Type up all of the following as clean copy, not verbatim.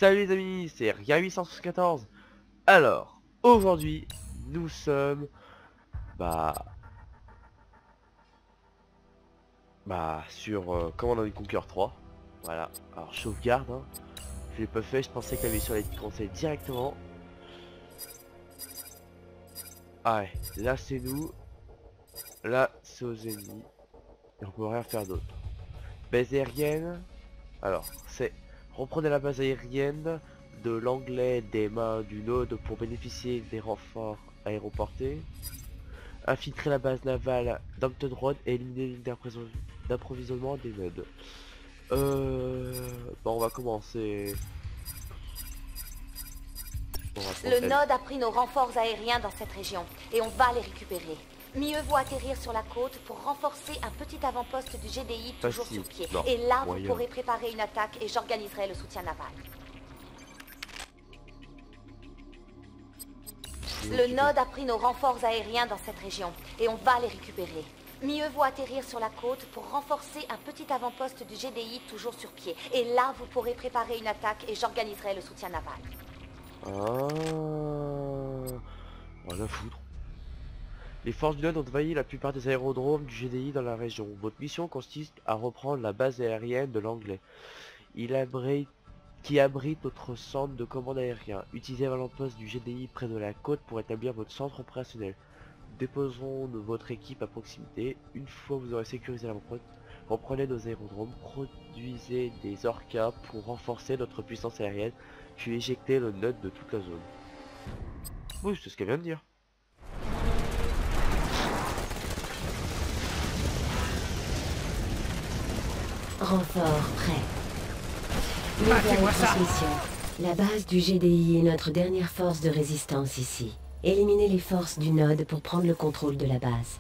Salut les amis, c'est Ria814. Alors, aujourd'hui, nous sommes... sur Command & Conquer 3. Voilà, alors sauvegarde, hein. Je l'ai pas fait, je pensais que la mission allait être commencée directement. Ah ouais, là c'est nous. Là c'est aux ennemis. Et on peut rien faire d'autre. Base aérienne. Alors, c'est... Reprenez la base aérienne de l'anglais des mains du node pour bénéficier des renforts aéroportés. Infiltrer la base navale d'Hampton Road et éliminer l'île d'approvisionnement des nodes. Bon, on va commencer. Le node a pris nos renforts aériens dans cette région et on va les récupérer. Mieux vaut atterrir sur la côte pour renforcer un petit avant-poste du GDI toujours sur pied. Non, et là, moyen. vous pourrez préparer une attaque et j'organiserai le soutien naval. Le node a pris nos renforts aériens dans cette région et on va les récupérer. Mieux vaut atterrir sur la côte pour renforcer un petit avant-poste du GDI toujours sur pied. Et là, vous pourrez préparer une attaque et j'organiserai le soutien naval. Ah, rien à foutre. Les forces du node ont envahi la plupart des aérodromes du GDI dans la région. Votre mission consiste à reprendre la base aérienne de l'anglais, qui abrite notre centre de commande aérien. Utilisez l'avant-poste du GDI près de la côte pour établir votre centre opérationnel. Déposerons votre équipe à proximité. Une fois que vous aurez sécurisé l'avant-poste, reprenez nos aérodromes, produisez des orcas pour renforcer notre puissance aérienne, puis éjectez le node de toute la zone. Oui, c'est ce qu'elle vient de dire. Renfort prêt. Nouvelle transmission. La base du GDI est notre dernière force de résistance ici. Éliminez les forces du node pour prendre le contrôle de la base.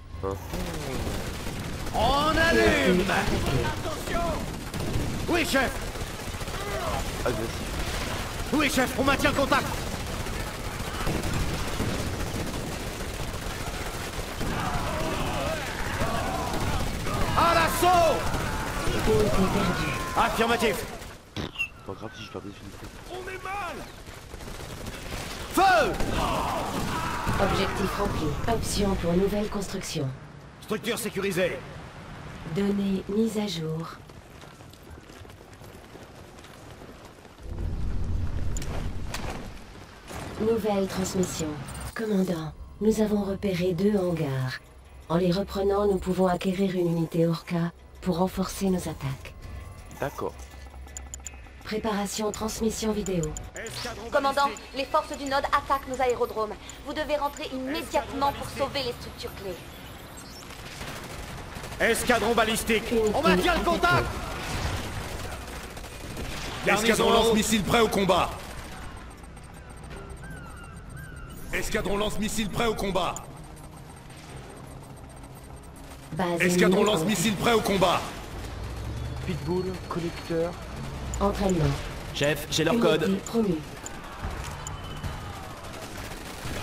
On allume! Attention! Oui, chef! Agressif. Oui, chef, on maintient le contact! À l'assaut! Unité perdue. Affirmatif! Pas grave si je perds des unités. On est mal! Feu! Objectif rempli. Option pour nouvelle construction. Structure sécurisée. Données mises à jour. Nouvelle transmission. Commandant, nous avons repéré 2 hangars. En les reprenant, nous pouvons acquérir une unité Orca pour renforcer nos attaques. D'accord. Préparation transmission vidéo. Commandant, les forces du node attaquent nos aérodromes. Vous devez rentrer immédiatement pour sauver les structures clés. Escadron balistique. On Unité maintient le attaquée. contact! Escadron lance-missile prêt au combat. Escadron lance-missile prêt au combat. Base Escadron ennemie lance-missile prêt au combat. Pitbull, connecteur. Entraînement. Chef, j'ai leur Unité code. promue.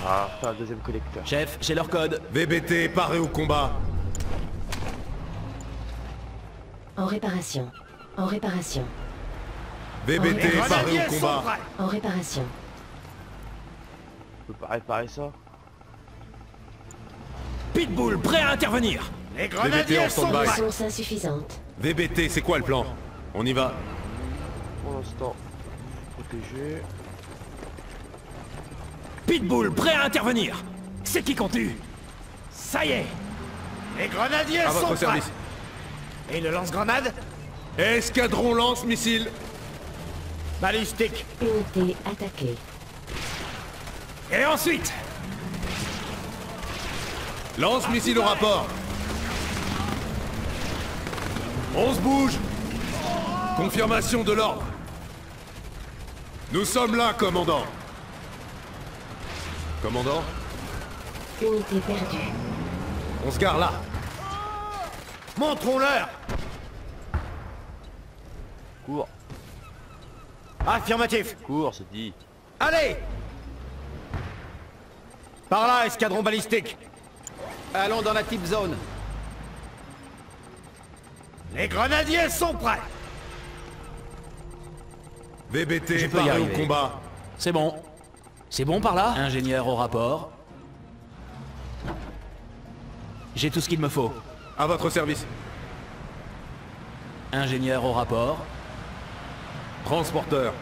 Ah, pas un deuxième connecteur. Chef, j'ai leur code. VBT paré au combat. En réparation. En réparation. VBT Les paré au combat. En réparation. On peut pas réparer ça. Pitbull, prêt à intervenir. Les VBT en stand-by. Ressources insuffisantes. VBT, c'est quoi le plan? On y va. Pour l'instant, protégé. Pitbull, prêt à intervenir. C'est qui continue? Ça y est. Les grenadiers À sont votre prêts. service. Et le lance-grenade? Escadron lance-missile. Balistique. Unité attaquée. Et ensuite? Lance-missile au rapport. On se bouge. Confirmation de l'ordre. Nous sommes là, commandant. Commandant, Unité perdue. on se gare là. Montrons-leur. Cours, Affirmatif. cours, c'est dit. Allez! Par là, escadron balistique. Allons dans la type zone. Les grenadiers sont prêts. VBT, Je peux y paré au arriver. combat. C'est bon. C'est bon par là? Ingénieur au rapport. J'ai tout ce qu'il me faut. À votre service. Ingénieur au rapport. Transporteur.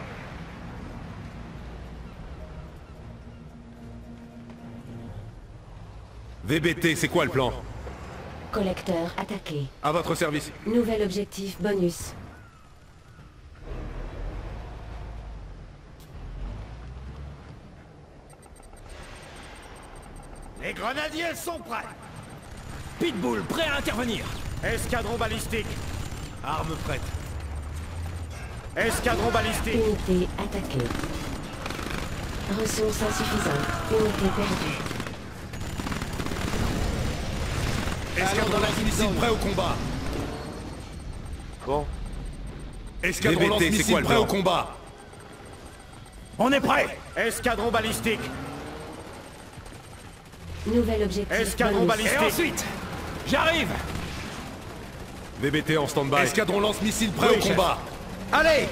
VBT, c'est quoi le plan? Collecteur attaqué. À votre service. Nouvel objectif bonus. Les grenadiers sont prêts. Pitbull, prêt à intervenir. Escadron balistique. Armes prêtes. Escadron balistique. Unité attaquée. Ressources insuffisantes. Unité perdue. Escadron lance-missile prêt au combat. Bon, Escadron lance-missile prêt au combat. On est prêt. Escadron balistique. Nouvel objectif Escadron bonus. Et balistique. ensuite, j'arrive. VBT en stand-by. Escadron lance-missile prêt Oui, au chef. combat. Allez.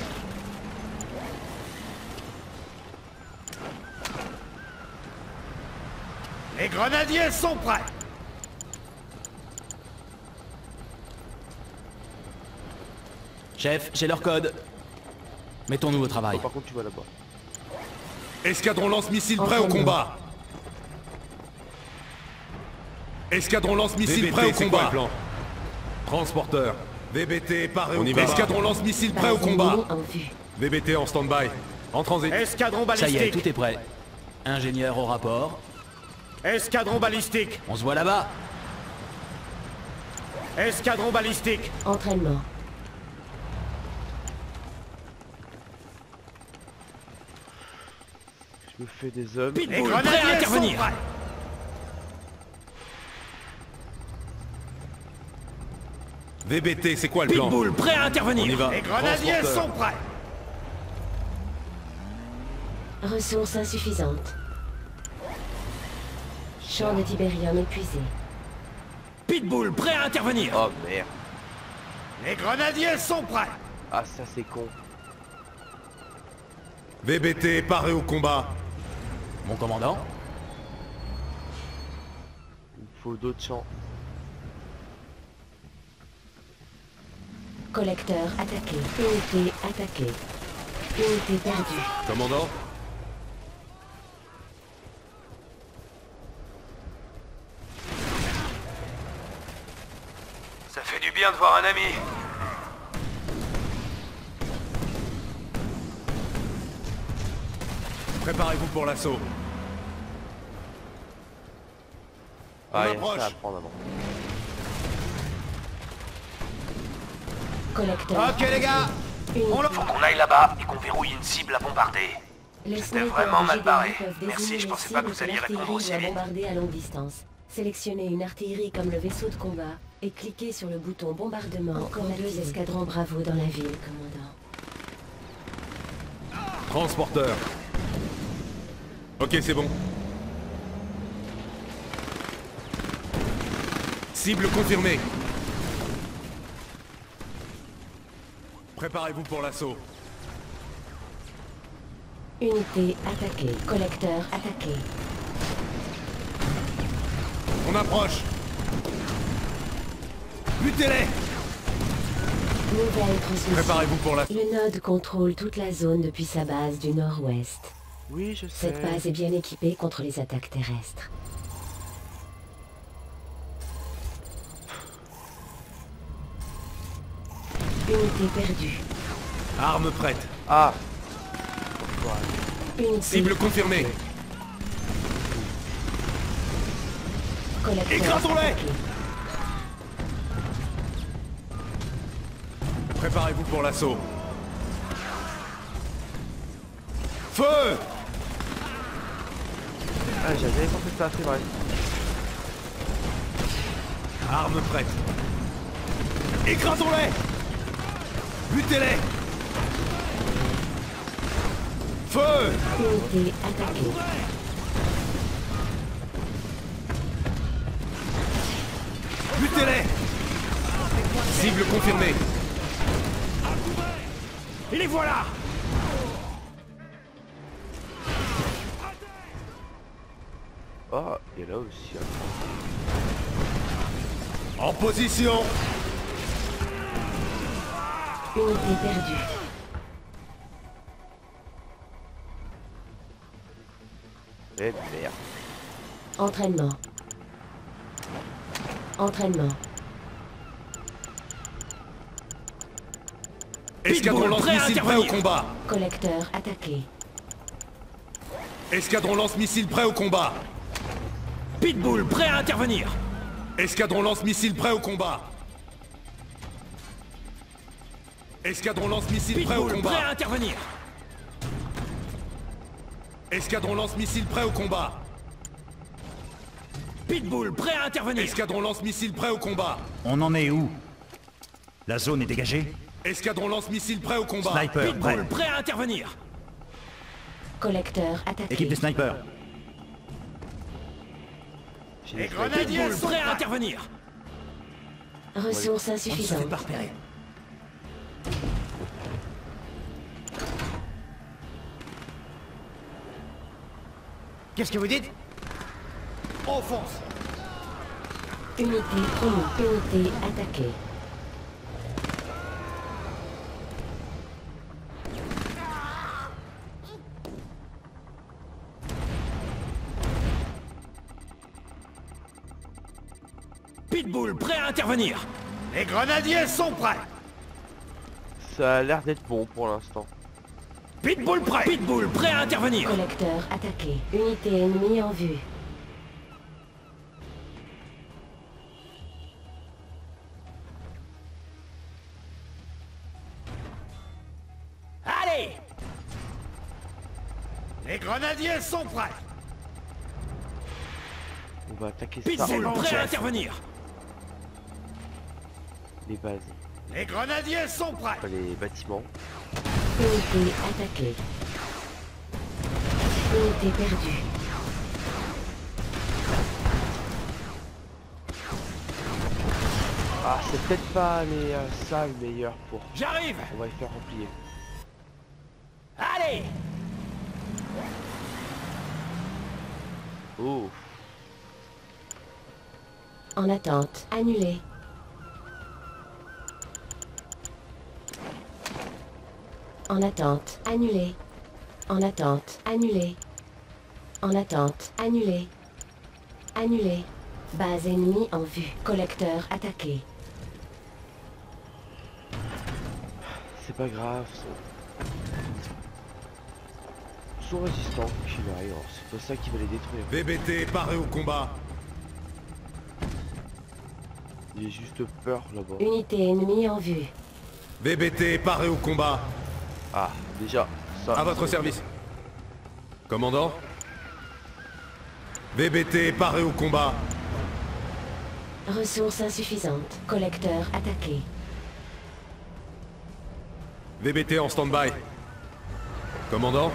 Les grenadiers sont prêts. Chef, j'ai leur code. Mettons-nous au travail. par contre tu vas là-bas. Escadron lance-missile prêt au combat. Escadron lance-missile prêt au combat. Transporteur. VBT paré au combat. Escadron lance-missile prêt au Base combat. ennemie en vue. VBT en stand-by. En transit. Escadron Ça y est, balistique. tout est prêt. Ingénieur au rapport. Escadron balistique. On se voit là-bas. Escadron balistique. Entraînement. Je me fais des hommes. Les Pitbull, prêt à grenadiers sont intervenir. prêts. VBT, c'est quoi le plan? Pitbull, prêt à intervenir. On y va. Les grenadiers Transporteur. sont prêts. Ressources insuffisantes. Champ de Tiberium épuisé. Pitbull, prêt à intervenir. Oh merde. Les grenadiers sont prêts. Ah ça c'est con. VBT paré au combat. Mon commandant. Il me faut d'autres champs. Collecteur attaqué. Unité attaquée. Unité perdue. Commandant. Ça fait du bien de voir un ami. Préparez-vous pour l'assaut. Ah il y a approche. ça à prendre avant. Collecteur. Ok les gars. Unité. Faut qu'on aille là-bas et qu'on verrouille une cible à bombarder. Les J'étais snipers vraiment du mal GDI barré. peuvent Merci, désigner je les pensais pas que cibles vous alliez répondre l'artillerie aussi doit vite. bombarder à longue distance. Sélectionnez une artillerie comme le vaisseau de combat et cliquez sur le bouton bombardement. Encore 2 escadrons Bravo dans la ville, commandant. Transporteur. Ok, c'est bon. Cible confirmée. Préparez-vous pour l'assaut. Unité attaquée. Collecteur attaqué. On approche. Butez-les. Nouvelle transmission. Préparez-vous pour l'assaut. Le node contrôle toute la zone depuis sa base du nord-ouest. Oui je sais. Cette base est bien équipée contre les attaques terrestres. Unité perdue. Armes prêtes. Ah. Unité Cible confirmée. collecteur Écrasons-les. attaqué. Préparez-vous pour l'assaut. Feu. Ah j'avais pensé ça, c'est vrai. Armes prêtes. Écrasons-les. Butez-les. Feu. Unité attaquée. Butez-les. Cible confirmée. Et les voilà. Ah, et là aussi. En position. Unité perdue. Eh merde. Entraînement. Entraînement. Escadron lance-missile prêt au combat. Collecteur attaqué. Escadron lance-missile prêt au combat. Pitbull, prêt à intervenir. Escadron lance-missile prêt au combat. Escadron lance-missile prêt au Pitbull, prêt à combat. intervenir. Escadron lance-missile prêt au combat. Pitbull, prêt à intervenir. Escadron lance-missile prêt au combat. On en est où? La zone est dégagée? Escadron lance-missile prêt au combat. Sniper, prêt. Pitbull, prêt à intervenir. Collecteur attaqué. Équipe de snipers. Les grenadiers Pitbull, sont prêt à prêts. intervenir. Ressources On ne se fait insuffisantes. pas repérer. Qu'est-ce que vous dites? On fonce. Unité promue. Unité attaquée. Pitbull, prêt à intervenir. Les grenadiers sont prêts. Ça a l'air d'être bon pour l'instant. Pitbull, prêt. Pitbull, prêt à intervenir. Collecteur attaqué. Unité ennemie en vue. Allez. Les grenadiers sont prêts. On va attaquer ça. Pitbull, bon, prêt à chef. intervenir. Les bases. Les grenadiers sont prêts. Enfin, les bâtiments. Unité attaquée. Unité perdue. Ah, c'est peut-être pas les ça le meilleur pour. J'arrive. On va les faire replier. Allez. Oh. En attente. Annulé. En attente. Annulé. En attente. Annulé. En attente. Annulé. Annulé. Base ennemie en vue. Collecteur attaqué. C'est pas grave. Ils sont résistants, qu'il arrive. Alors, c'est pas ça qui va les détruire. VBT paré au combat. Il est juste peur là-bas. Unité ennemie en vue. VBT paré au combat. Ah, déjà. Ça. À votre service. Commandant. VBT paré au combat. Ressources insuffisantes. Collecteur attaqué. VBT en stand-by. Commandant.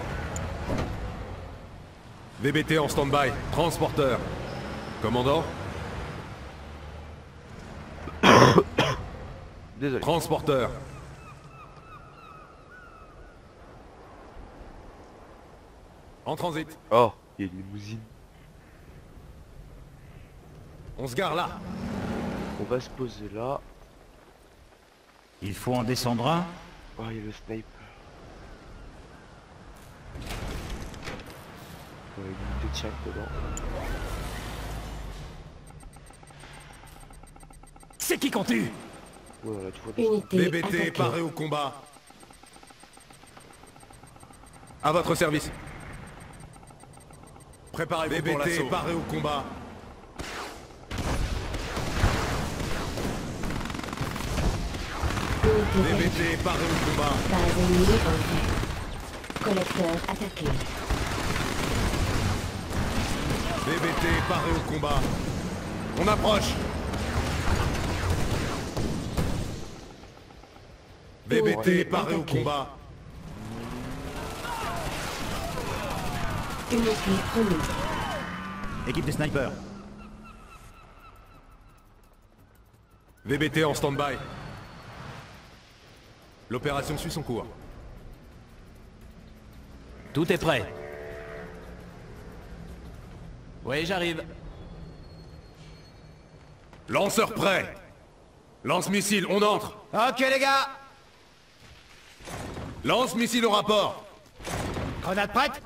VBT en stand-by. Transporteur. Commandant. Désolé. Transporteur. En transit. Oh, il y a une limousine. On se gare là. On va se poser là. Il faut en descendre un. Oh, il y a le snipe. Ouais, une unité de chaque dedans. C'est qui qu'on tue? Ouais, voilà, tu vois des... Unité VBT attaquée. paré au combat. À votre service. Préparez-vous pour l'assaut. VBT paré au combat. Unité perdue. VBT paré au combat. Base ennemie en vue. Collecteur attaqué. VBT paré au combat. On approche. VBT paré au combat. Unité promise. Équipe de snipers. VBT en stand-by. L'opération suit son cours. Tout est prêt. Oui, j'arrive. Lanceur prêt. Lance-missile, on entre. Ok les gars. Lance-missile au rapport. Grenade prête.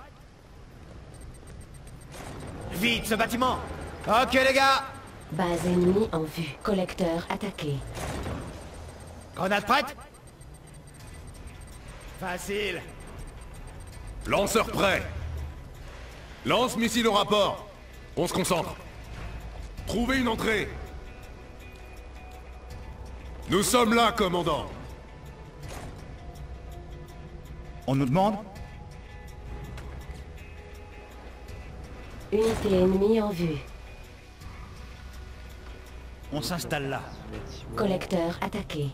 Vite ce bâtiment. Ok les gars. Base ennemie en vue. Collecteur attaqué. Grenade prête. Facile. Lanceur prêt. Lance-missile au rapport. On se concentre. Trouvez une entrée. Nous sommes là, commandant. On nous demande? Unité ennemie en vue. On s'installe là. Collecteur attaqué.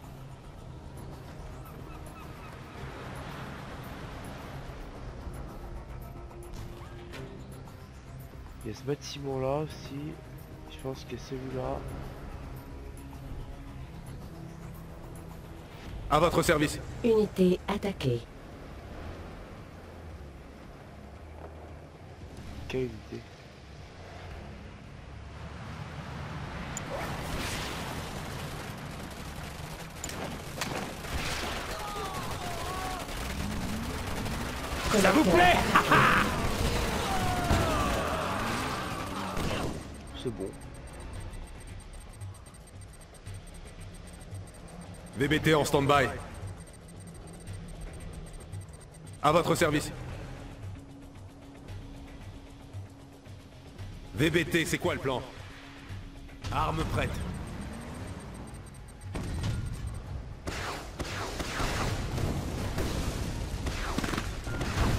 Il y a ce bâtiment là aussi. Je pense que celui-là. À votre service. Unité attaquée. Quelle unité? Ça vous plaît? C'est bon. VBT en stand-by. À votre service. VBT, c'est quoi le plan? Armes prêtes.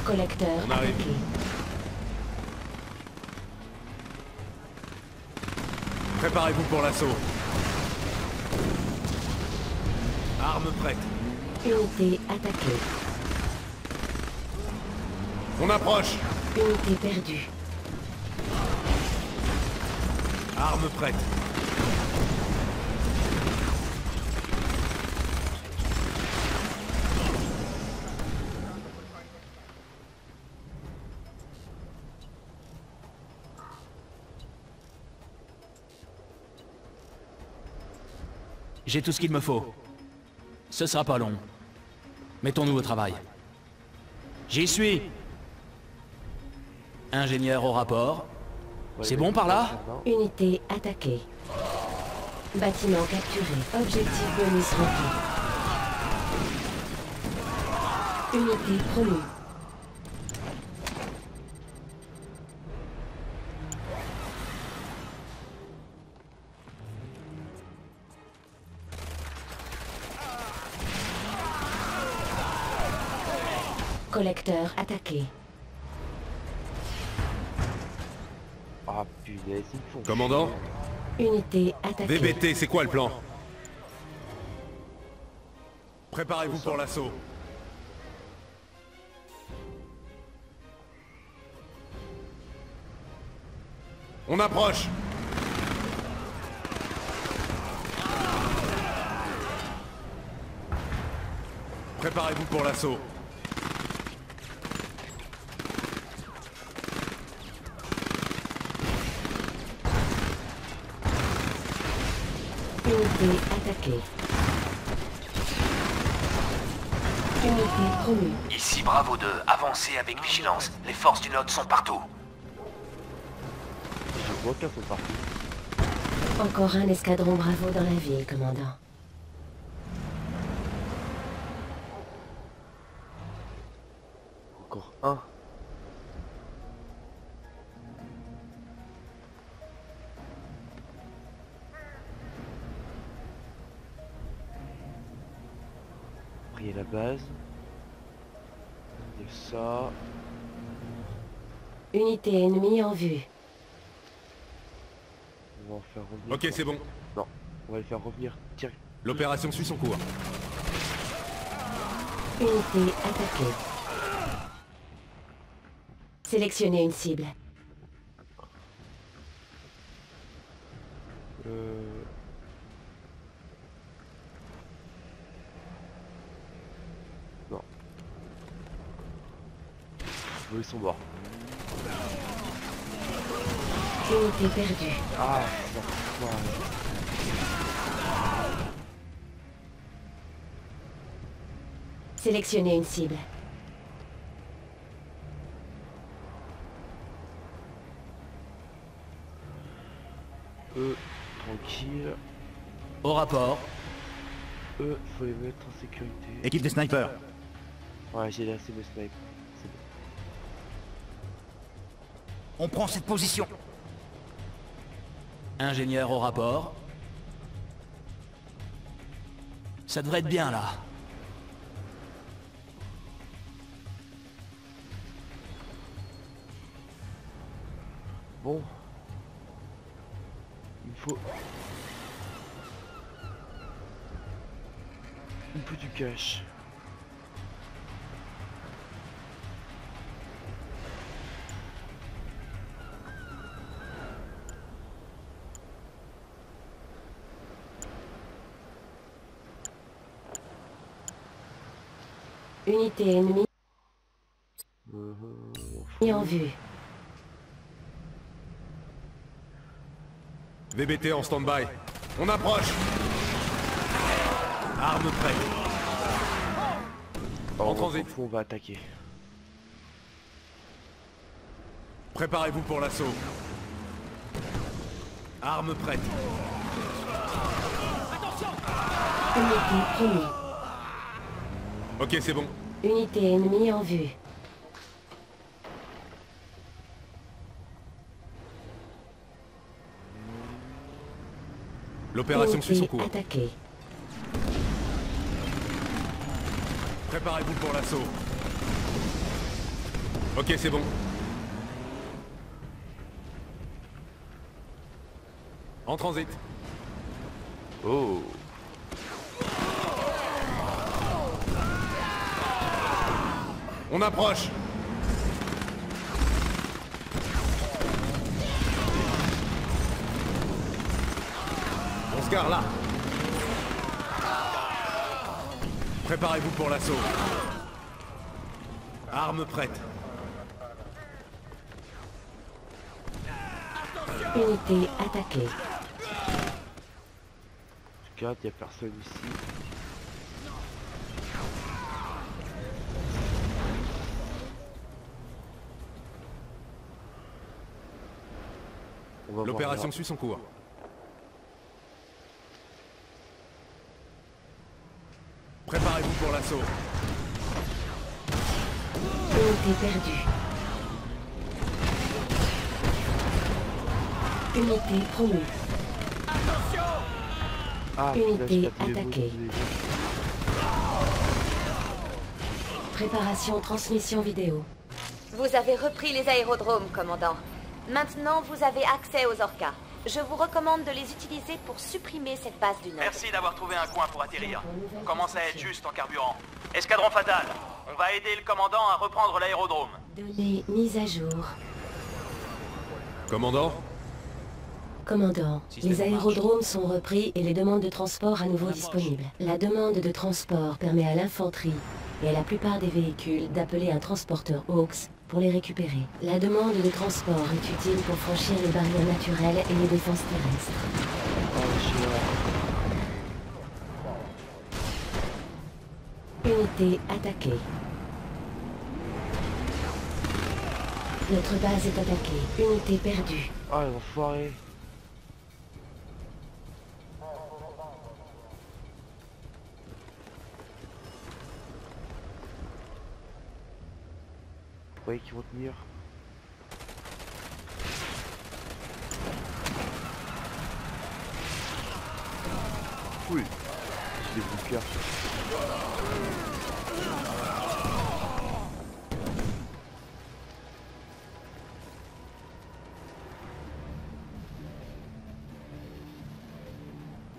Collecteur On arrive. attaqué. Préparez-vous pour l'assaut. Armes prêtes. Unité attaquée. On approche. Unité perdue. Armes prêtes. J'ai tout ce qu'il me faut. Ce sera pas long. Mettons-nous au travail. J'y suis. Ingénieur au rapport. C'est bon par là? Unité attaquée. Bâtiment capturé. Objectif bonus rempli. Unité promue. Collecteur attaqué. Ah punaise, ils me font Commandant? Unité attaquée. VBT, c'est quoi le plan? Préparez-vous pour l'assaut. On approche. Préparez-vous pour l'assaut. Unité attaquée. Unité promue. Ici Bravo 2, avancez avec vigilance. Les forces du Nord sont partout. Je vois qu'un peu partout. Encore un escadron Bravo dans la ville, commandant. Encore un. Après il y a la base. Il y a ça. Unité ennemie en vue. On va en faire revenir. Ok, c'est bon. Non, on va le faire revenir direct. L'opération suit son cours. Unité attaquée. Sélectionnez une cible. Non. Oui, ils sont morts. Unité perdue. Ah, c'est enfoiré. Sélectionnez une cible. Eux, tranquille. Au rapport. Eux, faut les mettre en sécurité. Équipe de snipers. Ouais, j'ai assez de snipe. C'est bon. On prend cette position. Ingénieur au rapport. Ça devrait être bien là. Bon. Il faut... Il faut du cash. Unité ennemie et en vue. VBT en stand-by. On approche. Arme prête. En transit. On va attaquer. Préparez-vous pour l'assaut. Arme prête. Unité promis. Ok, c'est bon. Unité ennemie en vue. L'opération suit son Unité cours. attaquée. Préparez-vous pour l'assaut. Ok, c'est bon. En transit. Oh. On approche. On se gare là. Préparez-vous pour l'assaut. Arme prête. Unité attaquée. Regarde, il n'y a personne ici. On va L'opération voir là. suit son cours. Préparez-vous pour l'assaut. Unité perdue. Unité promue. Ah, Unité là, je capte les attaquée. mots des Préparation transmission vidéo. Vous avez repris les aérodromes, commandant. Maintenant, vous avez accès aux Orcas. Je vous recommande de les utiliser pour supprimer cette base du Nord. Merci d'avoir trouvé un coin pour atterrir. On commence à être juste en carburant. Escadron fatal, on va aider le commandant à reprendre l'aérodrome. Données mises à jour. Commandant, Commandant, les aérodromes sont repris et les demandes de transport à nouveau disponibles. La demande de transport permet à l'infanterie et à la plupart des véhicules d'appeler un transporteur Hawks pour les récupérer. La demande de transport est utile pour franchir les barrières naturelles et les défenses terrestres. Unité attaquée. Notre base est attaquée. Unité perdue. Ah, l'enfoiré. Vous voyez qu'ils vont tenir. Oui, j'ai des bunkers.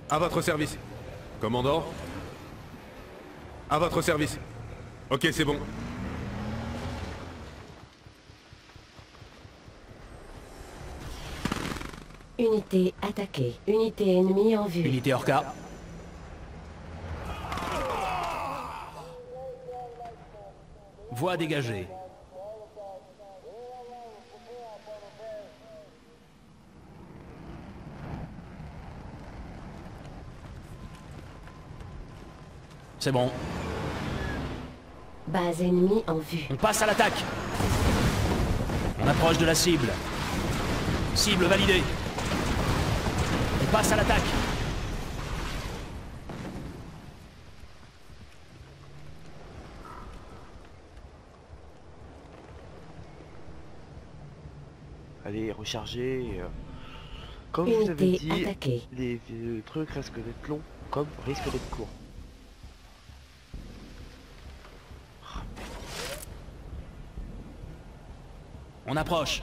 à votre service. Commandant. À votre service. Ok, c'est bon. Unité attaquée. Unité ennemie en vue. Unité Orca. Voie dégagée. C'est bon. Base ennemie en vue. On passe à l'attaque. On approche de la cible. Cible validée. On passe à l'attaque. Allez, recharger. Comme je vous avais Unité dit, attaquée. les trucs risquent d'être longs, comme risquent d'être courts. On approche.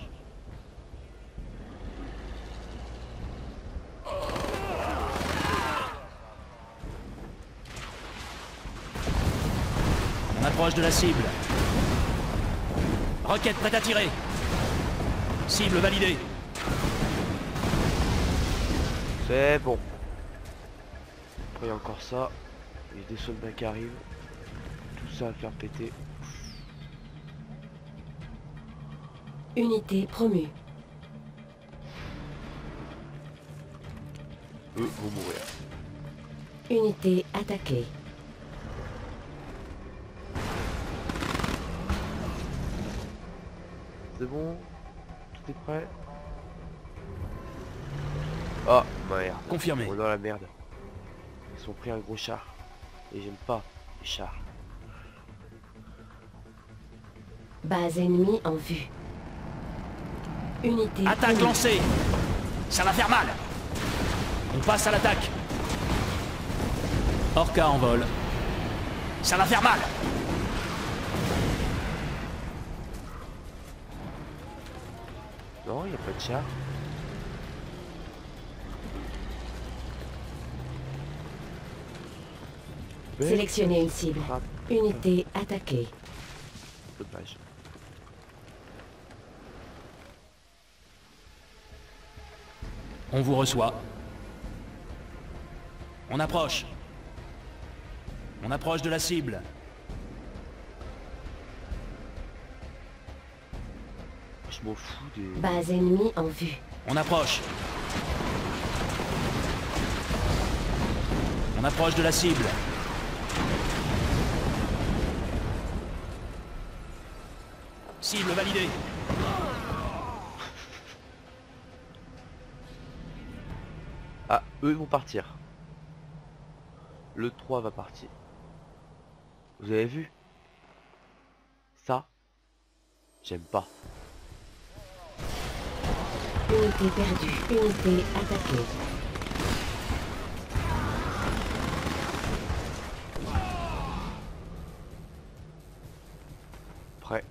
On approche de la cible. Roquette prête à tirer. Cible validée. C'est bon. Après il y a encore ça. Il y a des soldats qui arrivent. Tout ça à faire péter. Unité promue. Eux vont mourir. Unité attaquée. C'est bon? Tout est prêt? Ah merde. Confirmé. On est dans la merde. Ils ont pris un gros char. Et j'aime pas les chars. Base ennemie en vue. Unité Attaque promue. lancée. Ça va faire mal. On passe à l'attaque. Orca en vol. Ça va faire mal. Non, il n'y a pas de char. Sélectionnez une cible. Frappe. Unité attaquée. Dommage. On vous reçoit. On approche. On approche de la cible. Je m'en fous des... Base ennemie en vue. On approche. On approche de la cible. Cible validée. Ah, eux vont partir. Le 3 va partir. Vous avez vu? Ça, j'aime pas. Unité perdue. Unité attaquée. Prêt.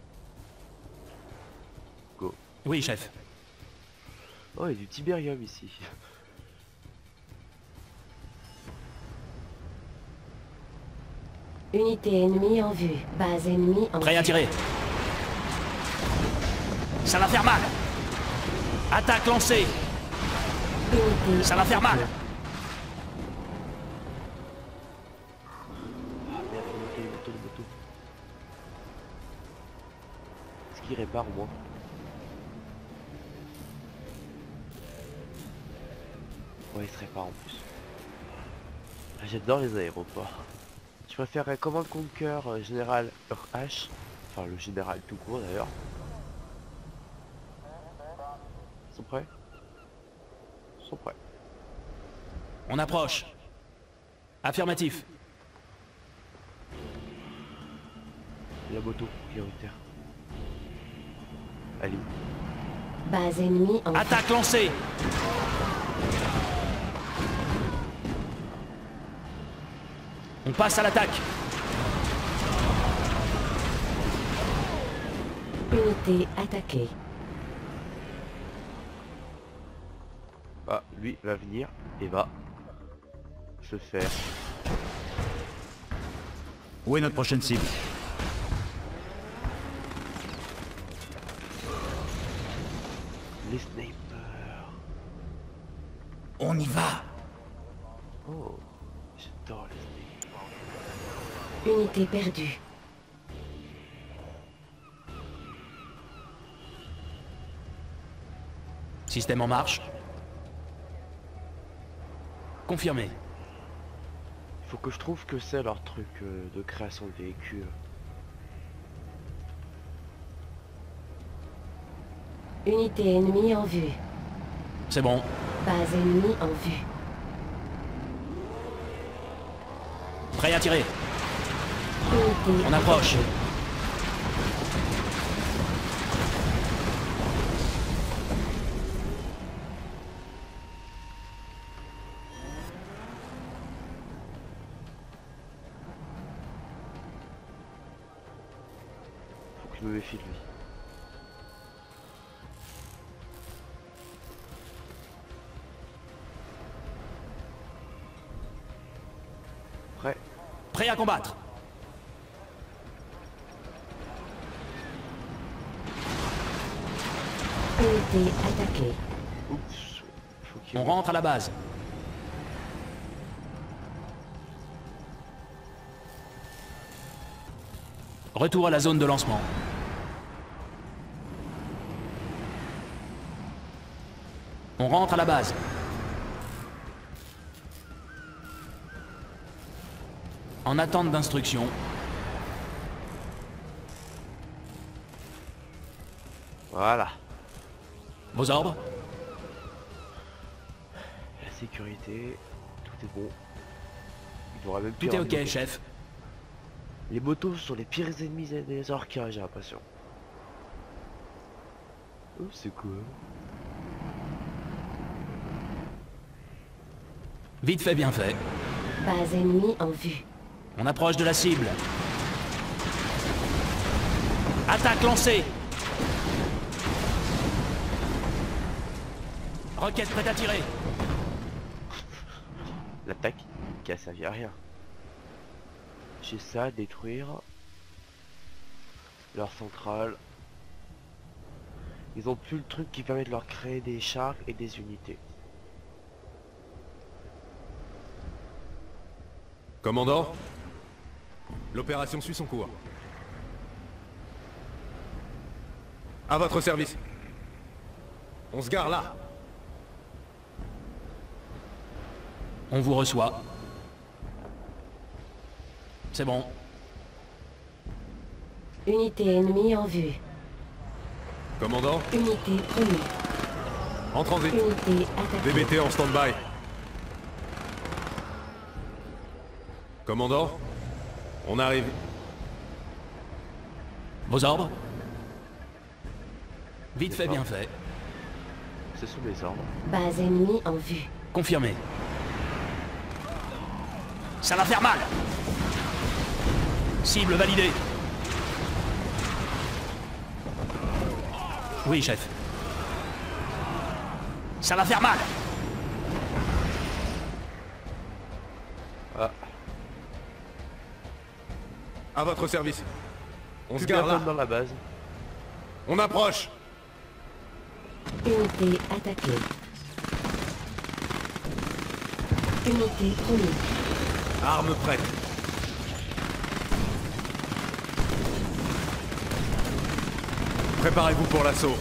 Go. Oui, chef. Oh, il y a du tibérium ici. Unité ennemie en vue. Base ennemie en Prêt à vue. tirer. Ça va faire mal. Attaque lancée. Unité Ça va faire mal. Ah merde, le moto. Est-ce qu'il répare au moins? Ouais, il se répare en plus. Ah, j'adore les aéroports. Je préférerais Command Conquer Général H. Enfin, le général tout court d'ailleurs. Ils sont prêts? Ils sont prêts. On approche. Affirmatif. La moto prioritaire. Allez. Base ennemie en vue. Attaque lancée. On passe à l'attaque. Unité attaquée. Ah, lui va venir et va se faire. Où est notre prochaine cible? Les snipers. On y va. Oh, j'adore les snipers. Unité perdue. Système en marche. Confirmé. Faut que je trouve que c'est leur truc de création de véhicules. Unité ennemie en vue. C'est bon. Base ennemie en vue. Prêt à tirer. Unité On approche. Faut que je me méfie de lui. Prêt. Prêt à combattre. Unité attaquée. Oups. Faut qu'il On rentre à la base. Retour à la zone de lancement. On rentre à la base. En attente d'instruction. Voilà. Vos ordres? La sécurité, tout est bon. Il devrait même Tout plus est avoir de ok, motos. chef. Les motos sont les pires ennemis des orcas, j'ai l'impression. Oh, c'est cool. Vite fait, bien fait. Base ennemie en vue. On approche de la cible. Attaque lancée. Roquette prête à tirer. L'attaque qui a servi à rien. J'ai ça à détruire. Leur centrale. Ils ont plus le truc qui permet de leur créer des chars et des unités. Commandant, l'opération suit son cours. À votre service. On se gare là. On vous reçoit. C'est bon. Unité ennemie en vue. Commandant, Unité promise. en transit. Unité attaquée. VBT en stand-by. Commandant, on arrive. Vos ordres? Vite fait, bien fait. Ce sont mes ordres. Base ennemie en vue. Confirmé. Ça va faire mal. Cible validée. Oui, chef. Ça va faire mal. Ah, À votre service. On se plus gare là. personne dans la base. On approche. Unité attaquée. Unité promise. Armes prêtes. Préparez-vous pour l'assaut.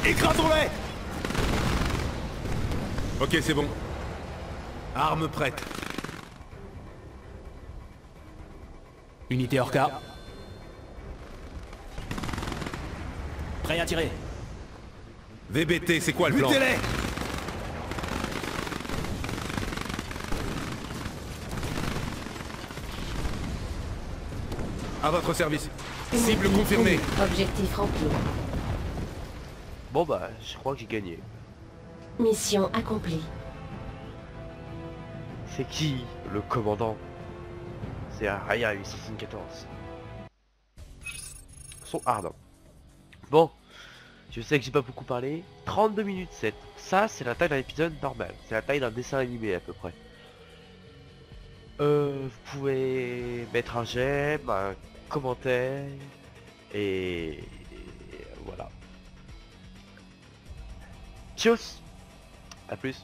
Écrasons-les! Ok, c'est bon. Armes prêtes. Unité Orca. Prêt à tirer. VBT, c'est quoi le plan? Butez-les! À votre service. Unité Cible confirmée. promise. Objectif rempli. Bon bah, je crois que j'ai gagné. Mission accomplie. C'est qui le commandant? C'est Raya 874. Ils sont hard. Hein. Bon, je sais que j'ai pas beaucoup parlé. 32 minutes 7. Ça, c'est la taille d'un épisode normal. C'est la taille d'un dessin animé à peu près. Vous pouvez mettre un j'aime, un commentaire et voilà. Tchuss. À plus.